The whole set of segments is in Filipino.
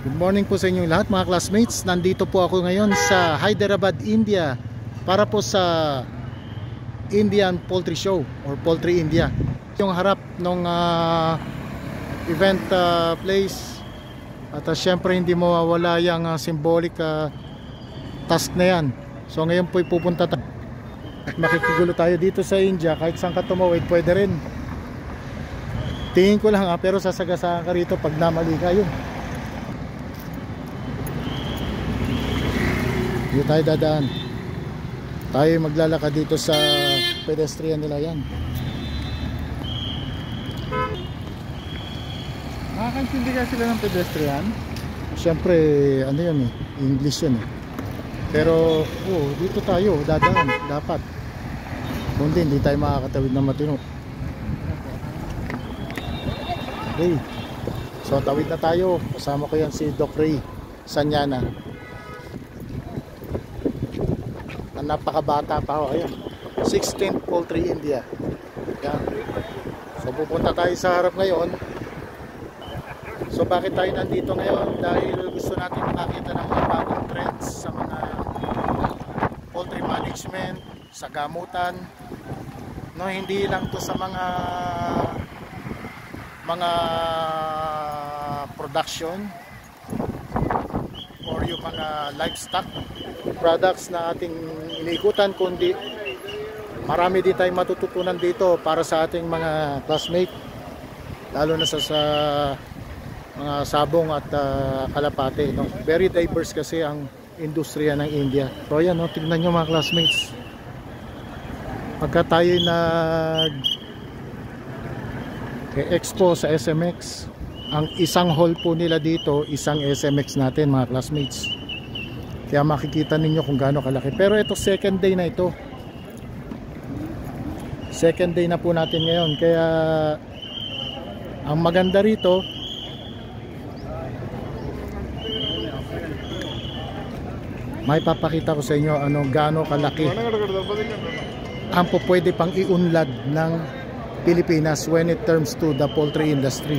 Good morning po sa inyong lahat mga classmates. Nandito po ako ngayon sa Hyderabad, India para po sa Indian Poultry Show or Poultry India. Yung harap ng event place. At syempre hindi mawawala yung symbolic task na yan. So ngayon po pupunta tayo at makikigulo tayo dito sa India. Kahit saan ka tumawid pwede rin. Tingin ko lang pero sasagasaan ka rito pag namali ka yun. Dito tayo dadaan. Tayo maglalakad dito sa pedestrian nila yan. Makakaintindi ka sila ng pedestrian. Siyempre ano yun English yun Pero dito tayo dadaan dapat. Kundi hindi tayo makakatawid ng matino. Okay. So tawid na tayo. Kasama ko yan si Doc Ray Sanyana. Napakabata pa ako. Ayan. 16th Poultry India. Yan. So pupunta tayo sa harap ngayon. So bakit tayo nandito ngayon? Dahil gusto natin makakita ng mga bagong trends sa mga poultry management, sa gamutan. No, hindi lang to sa mga production or yung mga livestock products na ating inikutan, kundi marami din tayong matututunan dito para sa ating mga classmate, lalo na sa mga sabong at kalapate, no? Very diverse kasi ang industriya ng India. So ayan, no? Tignan nyo mga classmates, pagka tayo nag-expo sa SMX, ang isang hall po nila dito, isang SMX natin mga classmates. Kaya makikita ninyo kung gaano kalaki. Pero ito second day na ito. Second day na po natin ngayon. Kaya ang maganda rito, may papakita ko sa inyo gaano kalaki ang po pwede pang iunlad ng Pilipinas when it comes to the poultry industry.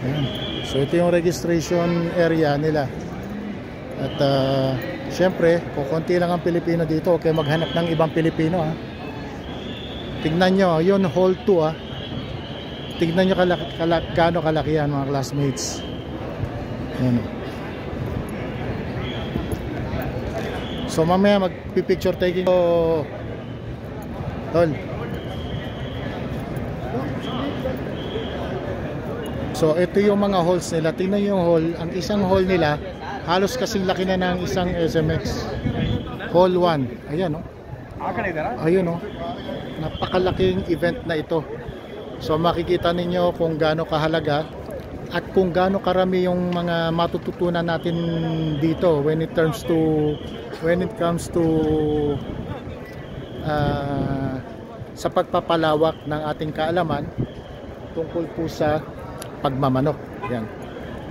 Ayan. So ito yung registration area nila. At syempre, kung konti lang ang Pilipino dito, okay maghanap ng ibang Pilipino Tignan nyo, yun hall 2 Tignan nyo gaano kalaki yan mga classmates. Ayan. So mamaya magpipicture taking tol. So ito yung mga halls nila. Tingnan yung hall. Ang isang hall nila halos kasing laki na ng isang SMX. Hall 1. Ayan Ayun napakalaking event na ito. So makikita ninyo kung gaano kahalaga at kung gaano karami yung mga matututunan natin dito when it comes to sa pagpapalawak ng ating kaalaman tungkol po sa pagmamanok. Yan.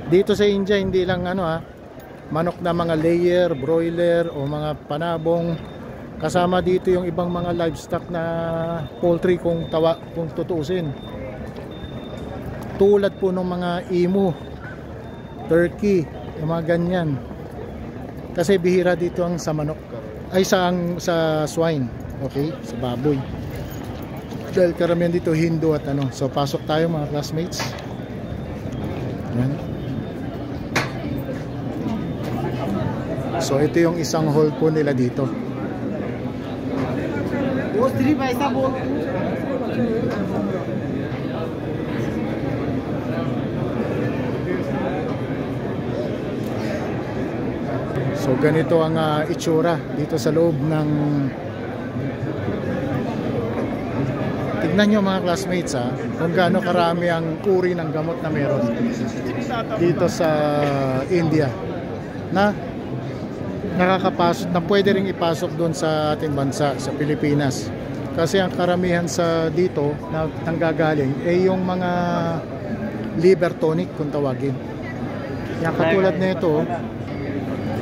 Dito sa India hindi lang manok na mga layer, broiler o mga panabong. Kasama dito yung ibang mga livestock na poultry kung tutuusin. Tulad po ng mga emu, turkey, yung mga ganyan. Kasi bihira dito ang sa manok. Ay sa swine, okay? Sa baboy. Dahil karamihan dito Hindu at So pasok tayo mga classmates. Yan. So ito yung isang hall po nila dito. So ganito ang itsura dito sa loob ng. Tignan nyo mga classmates kung gaano karami ang uri ng gamot na meron dito sa India na nakakapasok, na pwede rin ipasok doon sa ating bansa, sa Pilipinas. Kasi ang karamihan sa dito na nanggagaling yung mga liver tonic kung tawagin. Yan, katulad na ito.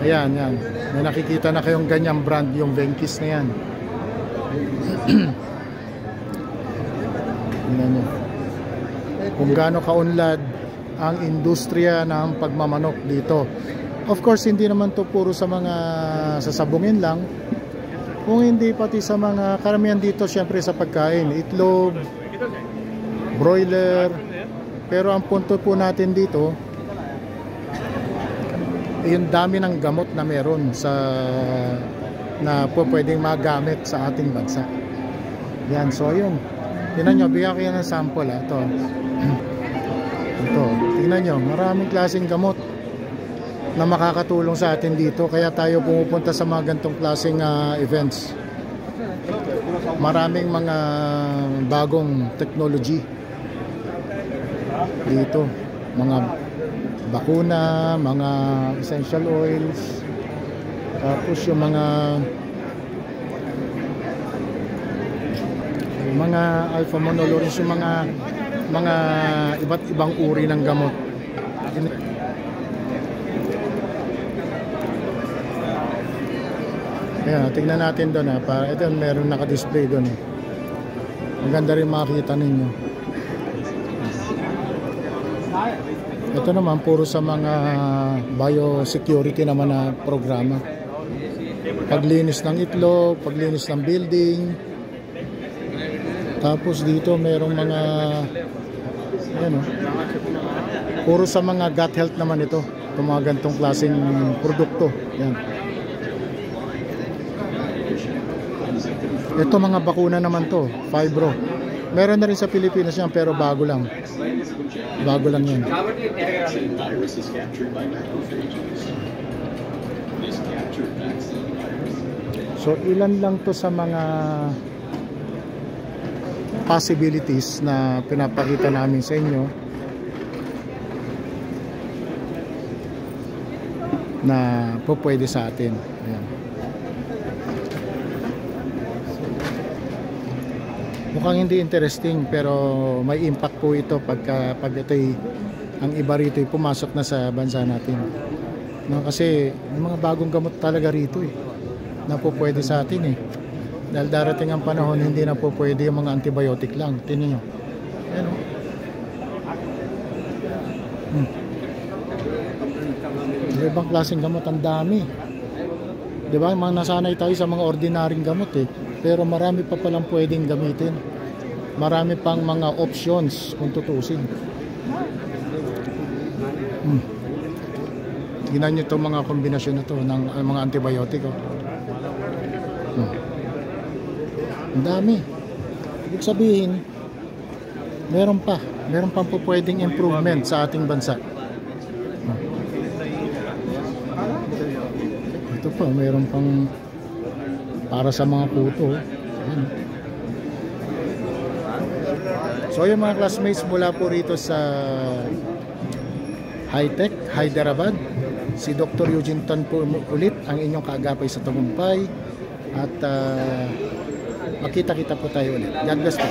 Ayan, yan. May nakikita na kayong ganyang brand, yung Venkis na yan. Tingnan nyo kung gaano kaunlad ang industriya ng pagmamanok dito. Of course, hindi naman to puro sa mga sasabungin lang, kung hindi pati sa mga karamihan dito, syempre sa pagkain, itlog, broiler. Pero ang punto po natin dito, yung dami ng gamot na meron na po pwedeng magamit sa ating bansa. Yan, so yun. Tingnan nyo, bigyan ko yan ng sample. Ito, tingnan nyo, maraming klaseng gamot na makakatulong sa atin dito. Kaya tayo pumupunta sa mga gantong klaseng events. Maraming mga bagong technology dito. Mga bakuna, mga essential oils, tapos yung mga alpha monoloris, yung mga iba't ibang uri ng gamot. Ayan, tingnan natin doon ito meron naka-display doon Maganda rin makita ninyo. Ito naman puro sa mga biosecurity naman na programa. Paglinis ng itlog, paglinis ng building. Tapos dito merong mga puro sa mga gut health naman ito. Itong mga gantong klaseng produkto. Yan. Ito mga bakuna naman to, fibro. Meron na rin sa Pilipinas yan pero bago lang. Bago lang yan. So ilan lang to sa mga possibilities na pinapakita namin sa inyo na po pwede sa atin. Ayan. Mukhang hindi interesting pero may impact po ito pag ito'y ang iba rito ay pumasok na sa bansa natin. No, kasi may mga bagong gamot talaga rito na po pwede sa atin Dahil darating ang panahon hindi na po pwede yung mga antibiotic lang. Tingnan nyo. Ayan Ibang klaseng gamot ang dami. Diba? Mga nasanay tayo sa mga ordinaryong gamot Pero marami pa palang pwedeng gamitin. Marami pang mga options kung tutusin. Tingnan nyo itong mga kombinasyon na ito ng mga antibiotic. Ang dami. Ibig sabihin, meron pang po pwedeng improvement sa ating bansa. Ito pa, meron pang para sa mga puto. So yung mga classmates mula po rito sa Hi-Tech, Hyderabad, si Dr. Eugene Tan po ulit ang inyong kaagapay sa tagumpay at makita-kita po tayo ulit. God bless po.